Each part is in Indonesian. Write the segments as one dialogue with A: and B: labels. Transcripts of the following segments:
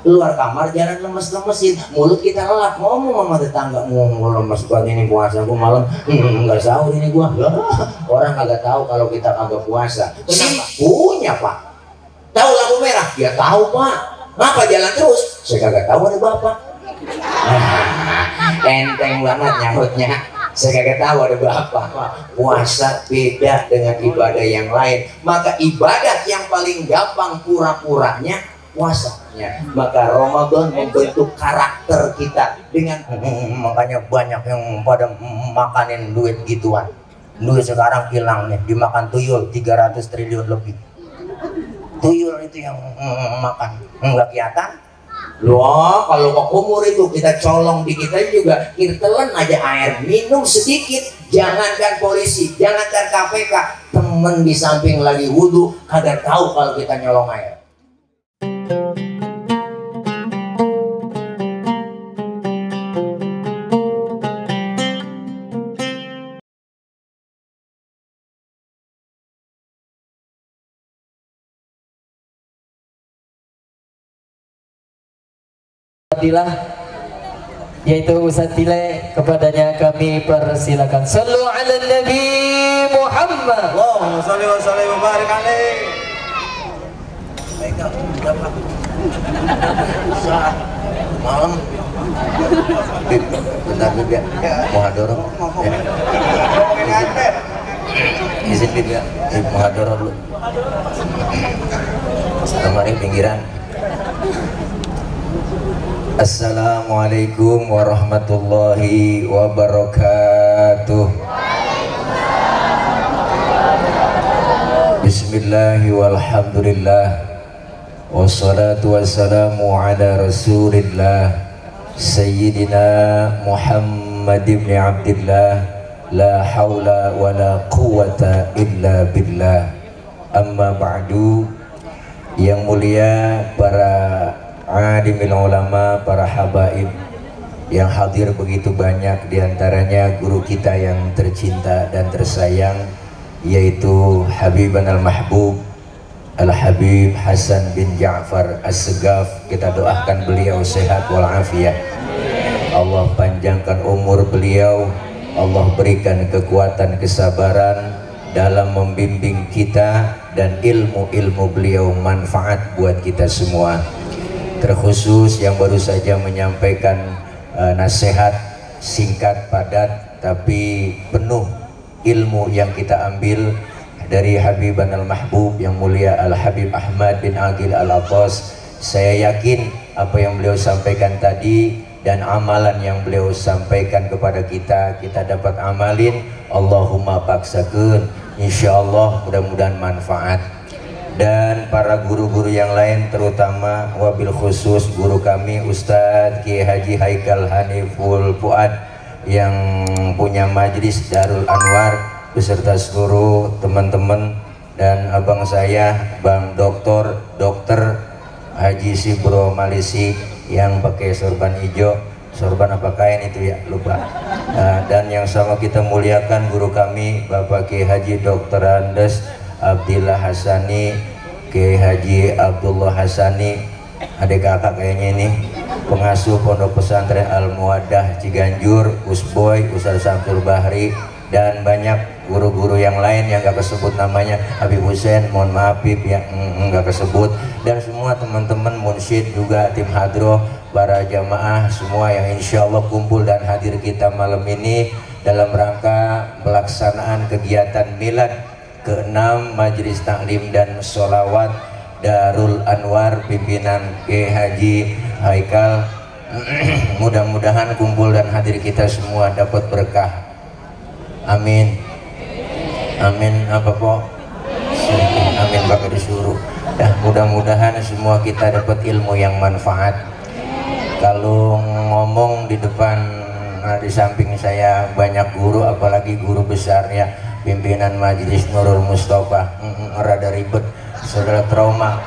A: keluar kamar jalan lemes-lemesin, mulut kita lelap, ngomong sama tetangga, ngomong lemes banget ini puasa gua malam, nggak sahur ini gua. Orang kagak tahu kalau kita kagak puasa. Kenapa? Punya pak. Tahu lampu merah? Ya tahu pak. Kenapa jalan terus? Saya kagak tahu ada bapak. Enteng banget nyautnya. Saya kagak tahu ada bapak. Puasa beda dengan ibadah yang lain. Maka ibadah yang paling gampang pura-puranya puasanya. Maka Ramadan membentuk karakter kita dengan makanya banyak yang pada makanin duit gituan. Duit sekarang hilang nih, dimakan tuyul 300 triliun lebih. Tuyul itu yang makan, enggak kelihatan. Loh, kalau ke kumur itu kita colong di kita juga, kita telan aja air, minum sedikit. Jangankan polisi, jangankan KPK, temen di samping lagi wudhu kagak tahu kalau kita nyolong air.
B: Yaitu Ustaz Tile, kepadanya kami persilakan. Sallu ala Nabi Muhammad.
C: Allahumma shalli wa sallim wa barik alaihi.
A: Malam bentar juga muhadharah izin juga muhadharah dulu kemarin pinggiran. Assalamualaikum warahmatullahi wabarakatuh. Bismillahi walhamdulillah, wassalatu wassalamu ala rasulillah Sayyidina Muhammad ibn Abdillah, la hawla wa la quwata illa billah. Amma ba'du. Yang mulia para alimil ulama, para habaib yang hadir begitu banyak, diantaranya guru kita yang tercinta dan tersayang, yaitu Habiban al-Mahbub Al-Habib Hasan bin Ja'far As-Segaf. Kita doakan beliau sehat walafiat. Allah panjangkan umur beliau, Allah berikan kekuatan kesabaran dalam membimbing kita, dan ilmu-ilmu beliau manfaat buat kita semua. Terkhusus yang baru saja menyampaikan nasihat singkat padat tapi penuh ilmu yang kita ambil dari Habiban al-Mahbub yang mulia Al-Habib Ahmad bin Aqil Al-Atas. Saya yakin apa yang beliau sampaikan tadi dan amalan yang beliau sampaikan kepada kita, kita dapat amalin. Allahumma paksakeun, insyaallah mudah-mudahan manfaat. Dan para guru-guru yang lain, terutama wabil khusus guru kami Ustadz Kiai Haji Haikal Haniful Fuad yang punya majlis Darul Anwar beserta seluruh teman-teman, dan abang saya Bang Dokter Haji Sibro Malisi yang pakai sorban hijau, sorban apa kain itu ya, lupa. Dan yang sama kita muliakan guru kami Bapak Kiai Haji Dr. Andes Abdillah Hasani, Kiai Haji Abdullah Hasani, adik kakak kayaknya ini, pengasuh Pondok Pesantren Al-Muwaddah Ciganjur, Usboy, Ustaz Samsul Bahri, dan banyak guru-guru yang lain yang gak kesebut namanya. Habib Hussein, mohon maaf Habib ya, gak kesebut. Dan semua teman-teman munsyid juga, tim hadroh, para jamaah semua yang insya Allah kumpul dan hadir kita malam ini dalam rangka pelaksanaan kegiatan milad ke-6 Majelis Taklim dan Sholawat Darul Anwar pimpinan Kiai Haji Haikal. Mudah-mudahan kumpul dan hadir kita semua dapat berkah. Amin. Amin apa po? Amin bakal disuruh. Mudah-mudahan semua kita dapat ilmu yang manfaat. Kalau ngomong di depan, di samping saya banyak guru, apalagi guru besar ya, pimpinan Majelis Nurul Mustafa, rada ribet, saudara trauma.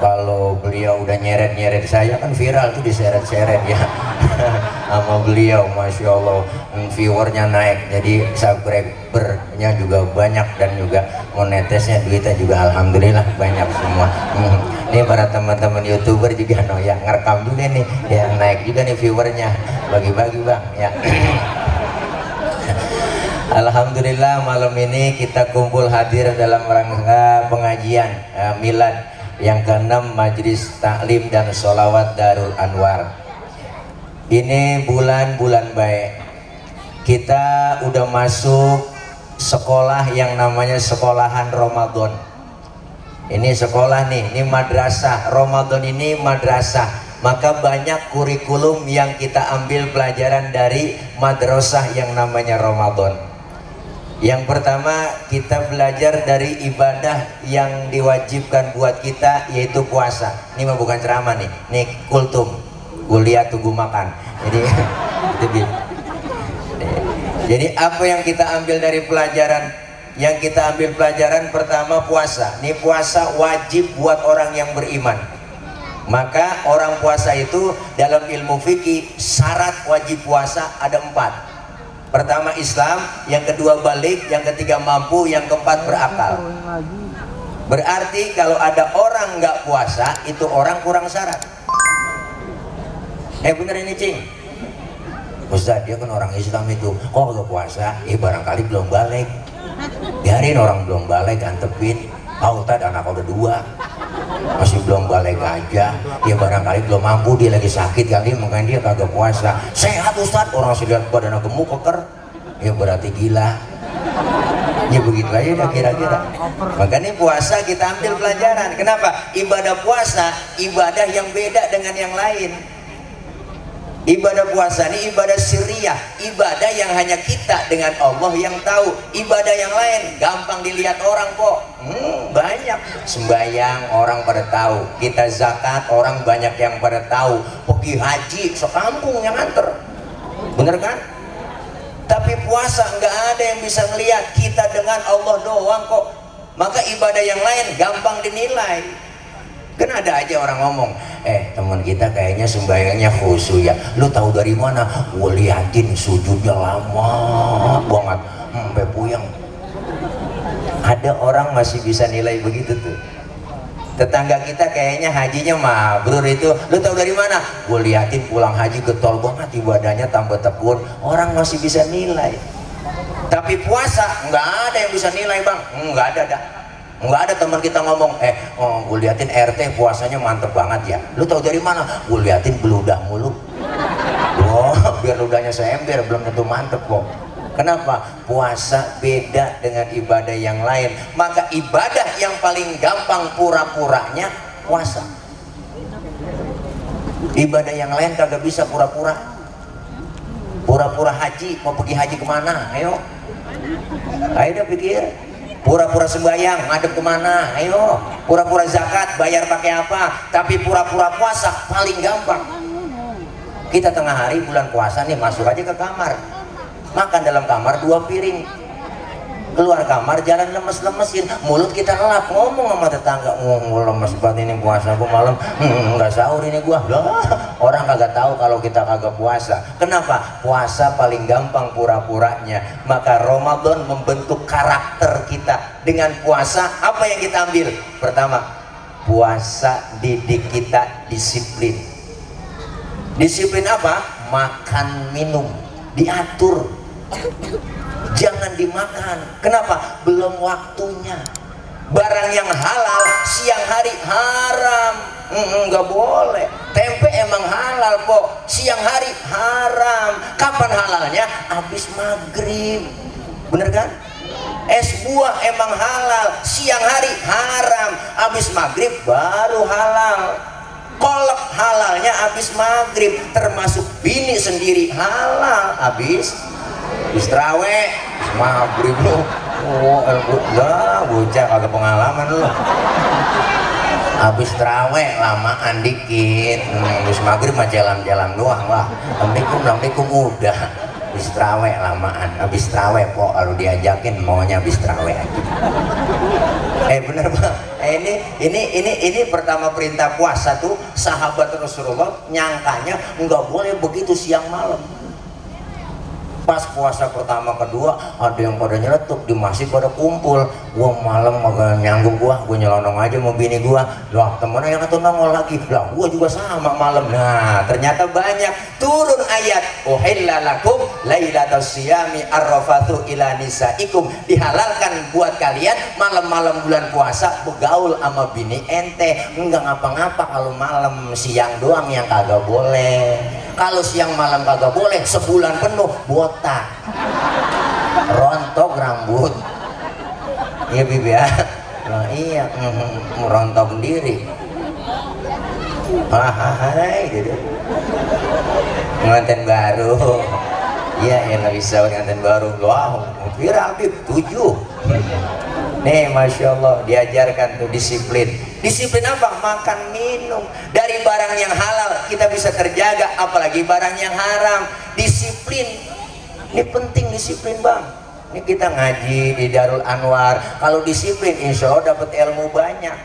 A: Kalau beliau udah nyeret-nyeret saya kan viral tuh, diseret-seret ya sama beliau, Masya Allah, viewernya naik, jadi subscribernya juga banyak, dan juga monetesnya duitnya juga alhamdulillah banyak semua. Ini para teman-teman YouTuber juga yang ngerekam juga nih, yang naik juga nih viewernya, bagi-bagi bang ya. Alhamdulillah malam ini kita kumpul hadir dalam rangka pengajian milad yang ke-6 Majelis Taklim dan Sholawat Darul Anwar. Ini bulan-bulan baik. Kita udah masuk sekolah yang namanya sekolahan Ramadan. Ini sekolah nih, ini madrasah. Ramadan ini madrasah. Maka banyak kurikulum yang kita ambil pelajaran dari madrasah yang namanya Ramadan. Yang pertama kita belajar dari ibadah yang diwajibkan buat kita, yaitu puasa. Ini mah bukan ceramah nih, ini kultum, kuliah tunggu makan. Jadi apa yang kita ambil dari pelajaran? Yang kita ambil pelajaran pertama puasa. Ini puasa wajib buat orang yang beriman. Maka orang puasa itu dalam ilmu fikih syarat wajib puasa ada 4. Pertama Islam, yang kedua balik, yang ketiga mampu, yang keempat berakal. Berarti kalau ada orang nggak puasa itu orang kurang syarat. Bener ini cing. Ustaz dia kan orang Islam itu kok nggak puasa? Barangkali belum balik. Biarin orang belum balik antepin. Ustaz anak udah 2 masih belum balik aja, dia barangkali belum mampu, dia lagi sakit kali, makanya dia kagak puasa. Sehat Ustaz, orang sih lihat badan gemuk keker, ya berarti gila. Ya begitu aja udah kira-kira. Makanya puasa kita ambil pelajaran. Kenapa? Ibadah puasa ibadah yang beda dengan yang lain. Ibadah puasa ini ibadah sirriyah, ibadah yang hanya kita dengan Allah yang tahu. Ibadah yang lain gampang dilihat orang kok. Banyak sembahyang orang pada tahu, kita zakat orang banyak yang pada tahu, pergi haji sekampung yang nganter, bener kan? Tapi puasa nggak ada yang bisa melihat, kita dengan Allah doang kok. Maka ibadah yang lain gampang dinilai. Kan ada aja orang ngomong, teman kita kayaknya sembahyangnya khusyuk ya. Lu tahu dari mana? Gua liatin sujudnya lama banget, sampai puyeng. Ada orang masih bisa nilai begitu tuh. Tetangga kita kayaknya hajinya mabrur itu. Lu tahu dari mana? Gua liatin pulang haji getol banget ibadahnya tambah tekun. Orang masih bisa nilai. Tapi puasa nggak ada yang bisa nilai bang, nggak ada dah. Nggak ada teman kita ngomong, gue liatin RT puasanya mantep banget ya. Lu tahu dari mana? Gue liatin beludah mulu. Biar ludahnya seember belum tentu mantep kok. Kenapa? Puasa beda dengan ibadah yang lain. Maka ibadah yang paling gampang pura-puranya puasa. Ibadah yang lain kagak bisa pura-pura. Pura-pura haji, mau pergi haji kemana? Ayo dah pikir. Pura-pura sembahyang, ngadep kemana? Ayo. Pura-pura zakat, bayar pakai apa? Tapi pura-pura puasa paling gampang. Kita tengah hari bulan puasa nih, masuk aja ke kamar, makan dalam kamar 2 piring, keluar kamar jalan lemes-lemesin, mulut kita ngelap, ngomong sama tetangga, lemes banget ini puasa gua malam, nggak sahur ini gua. Orang kagak tahu kalau kita kagak puasa. Kenapa? Puasa paling gampang pura-puranya. Maka Ramadan membentuk karakter kita. Dengan puasa apa yang kita ambil? Pertama, puasa didik kita disiplin. Disiplin apa? Makan minum diatur, jangan dimakan. Kenapa? Belum waktunya. Barang yang halal siang hari haram, nggak boleh. Tempe emang halal kok, siang hari haram. Kapan halalnya? Habis maghrib, bener kan? Es buah emang halal, siang hari haram, habis maghrib baru halal. Kolak halalnya habis maghrib, termasuk bini sendiri halal habis istraweh maghrib lu. Bocah kagak pengalaman lu. Habis terawih lamaan dikit, habis maghrib mah jalan-jalan doang lah. Assalamualaikum udah. Habis terawih lamaan, habis terawih kok kalau diajakin maunya habis terawih aja. Bener bang. Ini pertama perintah puasa tuh sahabat Rasulullah nyangkanya nggak boleh begitu siang malam. Pas puasa pertama kedua ada yang pada nyeletuk di masjid pada kumpul. Gua malam agak nyanggup, gua nyelonong aja mau bini gua. Lah temennya yang satu nongol lagi, lah gua juga sama malam. Nah ternyata banyak turun ayat uhilla lakum lailatas siyami arrafathu ila nisaikum, dihalalkan buat kalian malam-malam bulan puasa begaul sama bini ente. Enggak ngapa-ngapa kalau malam, siang doang yang kagak boleh. Kalau siang malam kagak boleh, sebulan penuh botak, rontok rambut. Iya bibi ya. Nah, iya, merontok sendiri. Hai gitu. Pengantin baru. Iya yang nggak bisa pengantin baru. Wow, viral bib 7. Nih Masya Allah diajarkan tuh disiplin. Disiplin apa? Makan minum. Dari barang yang halal kita bisa terjaga, apalagi barang yang haram. Disiplin. Ini penting disiplin bang. Ini kita ngaji di Darul Anwar. Kalau disiplin insya Allah dapat ilmu banyak.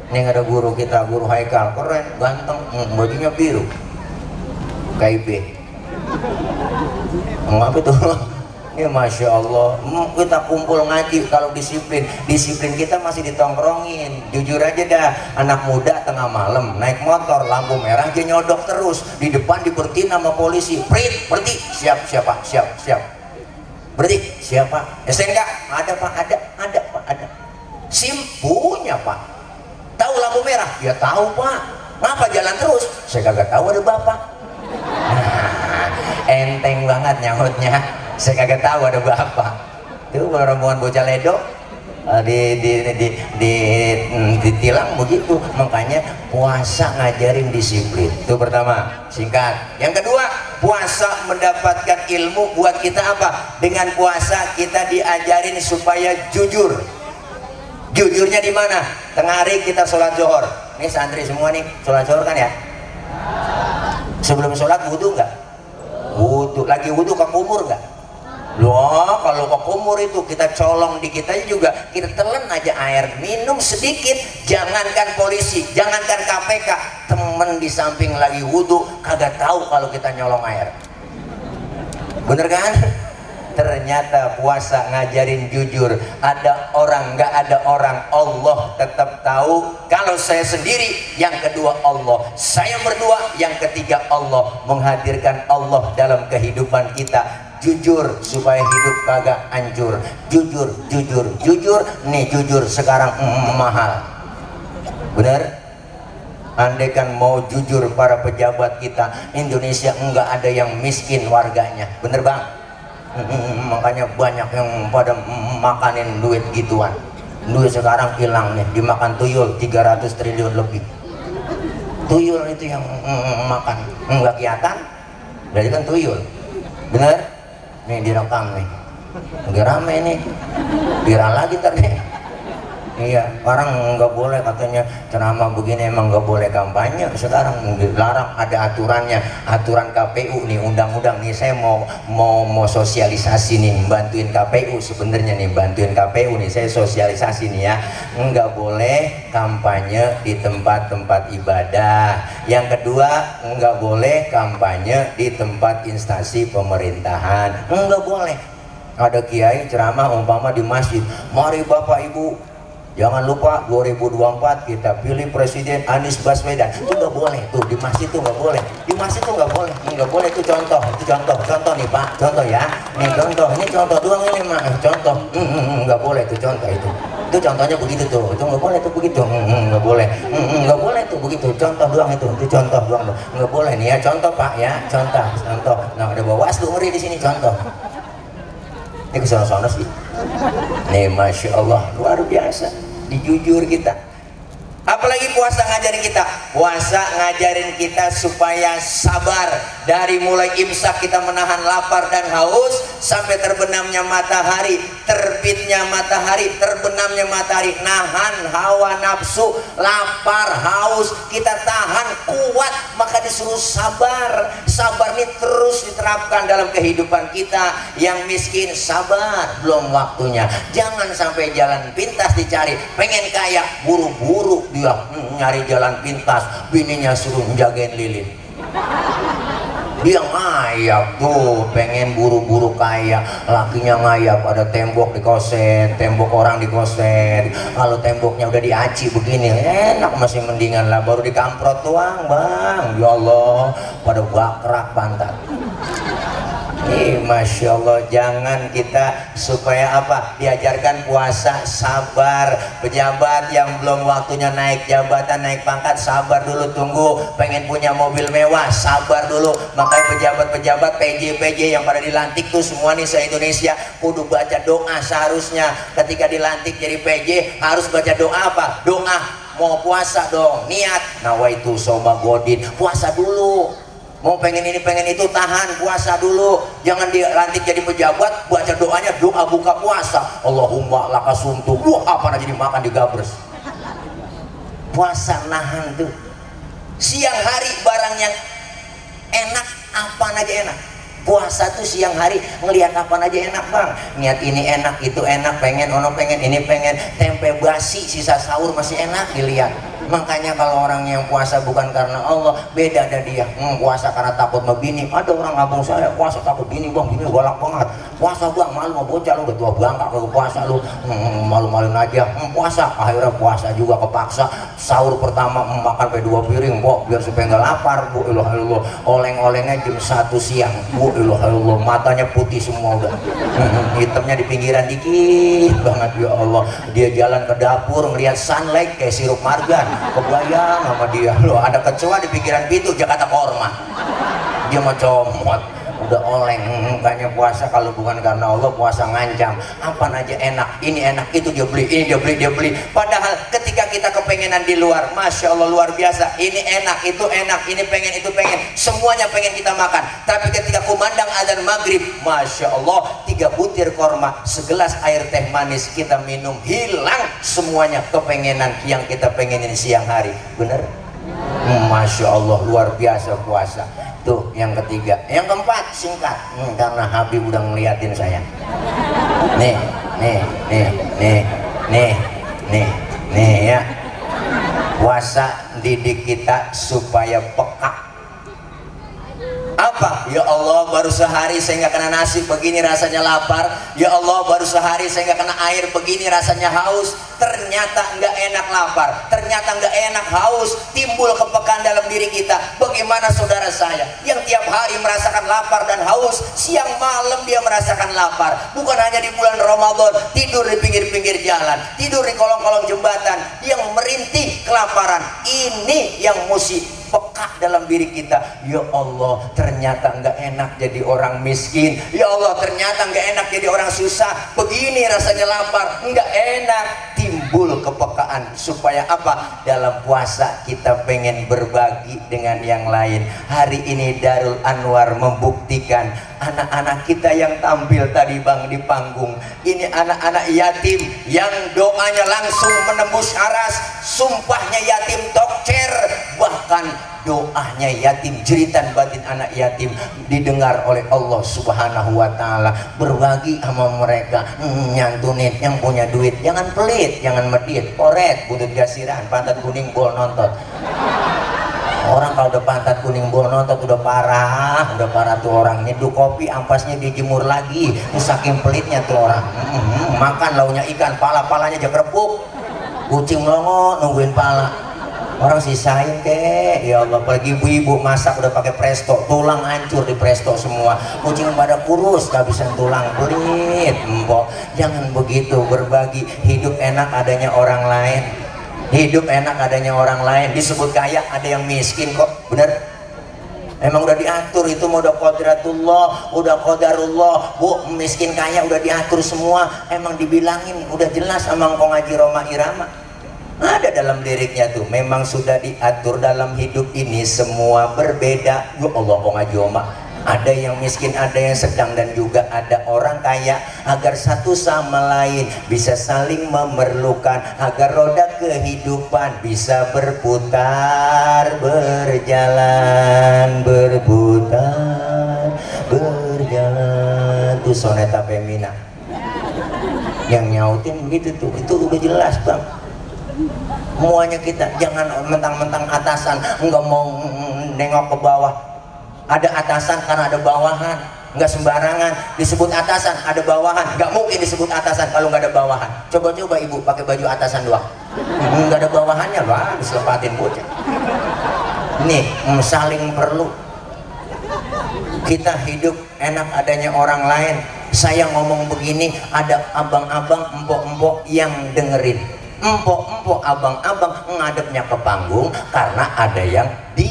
A: Ini ada guru kita, guru Haikal, keren, ganteng, bajunya biru KIB. Apa itu? Ya Masya Allah, kita kumpul ngaji. Kalau disiplin kita masih ditongkrongin. Jujur aja dah, anak muda tengah malam naik motor lampu merah dia nyodok terus di depan, diberhentiin sama polisi. Prit, berhenti. Siap siapa? Siap. Berhenti. Siapa? SNK? Ada pak, ada pak, ada. SIM punya pak. Tahu lampu merah? Ya tahu pak. Ngapa jalan terus? Saya kagak tahu ada bapak. Nah, enteng banget nyautnya. Saya kagak tahu ada bapak. Itu rombongan bocah ledok ditilang begitu. Makanya puasa ngajarin disiplin. Itu pertama, singkat. Yang kedua, puasa mendapatkan ilmu buat kita apa? Dengan puasa kita diajarin supaya jujur. Jujurnya di mana? Tengah hari kita sholat zuhur. Ini santri semua nih sholat zuhur kan ya? Sebelum sholat wudu nggak? Wudu. Lagi wudu ke kumur nggak? Loh, kalau ke kumur itu kita colong dikit aja juga, kita telan aja air, minum sedikit. Jangankan polisi, jangankan KPK, temen di samping lagi wudu kagak tahu kalau kita nyolong air. Bener kan? Ternyata puasa ngajarin jujur. Ada orang, nggak ada orang, Allah tetap tahu. Kalau saya sendiri, yang kedua Allah. Saya berdua, yang ketiga Allah. Menghadirkan Allah dalam kehidupan kita. Jujur supaya hidup kagak hancur. Jujur. Nih jujur sekarang mahal. Bener? Andaikan mau jujur para pejabat kita, Indonesia enggak ada yang miskin warganya. Bener bang? Makanya banyak yang pada makanin duit gituan. Duit sekarang hilang nih, dimakan tuyul 300 triliun lebih. Tuyul itu yang makan, enggak kelihatan, berarti kan tuyul. Bener? Nih direkam nih, lagi rame nih, viral lagi ntar nih. Iya, orang nggak boleh katanya ceramah begini, emang nggak boleh kampanye. Sekarang dilarang, ada aturannya, aturan KPU nih, undang-undang nih. Saya mau sosialisasi nih, bantuin KPU sebenarnya nih, bantuin KPU nih. Saya sosialisasi nih ya, nggak boleh kampanye di tempat-tempat ibadah. Yang kedua, nggak boleh kampanye di tempat instansi pemerintahan, nggak boleh. Ada kiai ceramah umpama di masjid, mari bapak ibu, jangan lupa 2024 kita pilih Presiden Anies Baswedan. Itu nggak boleh tuh di masjid, tuh nggak boleh. Di masjid tuh nggak boleh, itu contoh, contoh nih pak, contoh ya. Nih contoh, ini contoh doang ini mah, contoh. Nggak boleh tuh contoh itu. Itu contohnya begitu tuh, itu nggak boleh tuh begitu. Nggak boleh, nggak boleh tuh begitu. Contoh doang itu contoh doang. Nggak boleh nih ya, contoh pak ya, contoh. Nah ada Bawaslu ngeri di sini contoh. Ini kesana-sana sih. Nih Masya Allah luar biasa, dijujur kita. Apalagi puasa ngajarin kita, puasa ngajarin kita supaya sabar. Dari mulai imsak kita menahan lapar dan haus sampai terbenamnya matahari, terbitnya matahari, terbenamnya matahari, nahan hawa nafsu, lapar, haus, kita tahan kuat, maka disuruh sabar. Sabar ini terus diterapkan dalam kehidupan kita. Yang miskin sabar, belum waktunya. Jangan sampai jalan pintas dicari, pengen kaya buru-buru dia nyari jalan pintas, bininya suruh menjagain lilin. Dia ngayap tuh, pengen buru-buru kaya, lakinya ngayap, ada tembok di kosen, tembok orang di kosen. Kalau temboknya udah diaci begini, enak, masih mendingan lah, baru dikamprot doang bang. Ya Allah, pada bakrak pantat. Masya Allah, jangan kita supaya apa? Diajarkan puasa, sabar. Pejabat yang belum waktunya naik jabatan, naik pangkat, sabar dulu, tunggu. Pengen punya mobil mewah, sabar dulu. Makanya pejabat-pejabat PJ yang pada dilantik tuh semua nih se-Indonesia kudu baca doa seharusnya. Ketika dilantik jadi PJ harus baca doa apa? Doa mau puasa dong, niat nawaitu soma godin, puasa dulu. Mau pengen ini pengen itu, tahan, puasa dulu. Jangan dilantik jadi pejabat baca doanya doa buka puasa, Allahumma lakasumtu, apa aja dimakan digabres. Puasa nahan tuh. Siang hari barang yang enak apa aja enak. Puasa tuh siang hari ngelihat apa aja enak bang. Niat ini enak, itu enak, pengen ono pengen ini pengen. Tempe basi sisa sahur masih enak dilihat. Makanya kalau orang yang puasa bukan karena Allah, beda ada dia. Puasa karena takut sama bini. Ada orang ngabung saya puasa takut bini bang, bini galak banget. Puasa bang, malu sama bocah lu, udah tua bangka kalau puasa lu, malu-maluin aja. Puasa, akhirnya puasa juga kepaksa. Sahur pertama makan sampai 2 piring, kok biar supaya nggak lapar. Bu ilah ilah, oleng-olengnya jam 1 siang. Bu ilah ilah, matanya putih semua udah. Hitamnya di pinggiran dikit banget, ya Allah. Dia jalan ke dapur ngelihat sunlight kayak sirup margan. Kebayang sama dia, loh ada kecoa di pikiran pintu Jakarta Korma, dia mau comot, udah oleng. Makanya puasa kalau bukan karena Allah, puasa ngancam. Apa aja enak, ini enak, itu dia beli, ini dia beli. Padahal ketika kita kepengenan di luar, Masya Allah luar biasa, ini enak, itu enak, ini pengen, itu pengen, semuanya pengen kita makan. Tapi ketika kumandang adzan maghrib, Masya Allah, 3 butir korma, segelas air teh manis kita minum, hilang semuanya kepengenan yang kita pengenin siang hari. Bener? Masya Allah luar biasa puasa. Tuh yang ketiga. Yang keempat singkat, karena Habib udah ngeliatin saya. Nih ya. Puasa didik kita supaya peka. Apa? Ya Allah, baru sehari saya nggak kena nasi, begini rasanya lapar. Ya Allah, baru sehari saya nggak kena air, begini rasanya haus. Ternyata nggak enak lapar, ternyata nggak enak haus. Timbul kepekaan dalam diri kita. Bagaimana saudara saya yang tiap hari merasakan lapar dan haus, siang malam dia merasakan lapar. Bukan hanya di bulan Ramadan, tidur di pinggir-pinggir jalan, tidur di kolong-kolong jembatan, yang merintih kelaparan. Ini yang mesti peka dalam diri kita. Ya Allah, ternyata nggak enak jadi orang miskin. Ya Allah, ternyata nggak enak jadi orang susah. Begini rasanya lapar, nggak enak. Timbul kepekaan supaya apa? Dalam puasa kita pengen berbagi dengan yang lain. Hari ini Darul Anwar membuktikan anak-anak kita yang tampil tadi bang di panggung ini, anak-anak yatim yang doanya langsung menembus aras, sumpahnya yatim tokcer, bahkan doanya yatim, jeritan batin anak yatim didengar oleh Allah Subhanahu wa Ta'ala. Berbagi sama mereka, nyantunin yang punya duit, jangan pelit, jangan medit, koret, butut gasiran, pantat kuning bol nonton. Orang kalau udah pantat kuning bol nonton udah parah tuh orang. Nyeduh kopi ampasnya dijemur lagi, saking pelitnya tuh orang. Makan launya ikan, pala-palanya aja kerepuk, kucing melongo nungguin pala. Orang sisain kek, ya Allah. Apalagi ibu-ibu masak udah pakai presto, tulang hancur di presto semua, kucing pada kurus, kehabisan tulang, pelit. Mbok, jangan begitu. Berbagi, hidup enak adanya orang lain, hidup enak adanya orang lain. Disebut kaya, ada yang miskin kok, bener? Emang udah diatur itu, mau udah qadratullah, udah qadarullah. Bu, miskin kaya udah diatur semua. Emang dibilangin, udah jelas sama engkau ngaji Roma Irama. Ada dalam liriknya tuh, memang sudah diatur dalam hidup ini semua berbeda. Ya Allah, kok ngaji Oma. Ada yang miskin, ada yang sedang, dan juga ada orang kaya, agar satu sama lain bisa saling memerlukan, agar roda kehidupan bisa berputar, berjalan, berputar, berjalan. Tuh soneta Femina yang nyautin begitu tuh, itu udah jelas bang. Semuanya kita jangan mentang-mentang atasan, nggak mau nengok ke bawah. Ada atasan karena ada bawahan. Nggak sembarangan disebut atasan, ada bawahan. Nggak mungkin disebut atasan kalau nggak ada bawahan. Coba-coba ibu pakai baju atasan doang, nggak ada bawahannya, wah diselepatin bocah. Nih saling perlu. Kita hidup enak adanya orang lain. Saya ngomong begini ada abang-abang, empok-empok yang dengerin. Empok-empok, abang-abang ngadepnya ke panggung karena ada yang di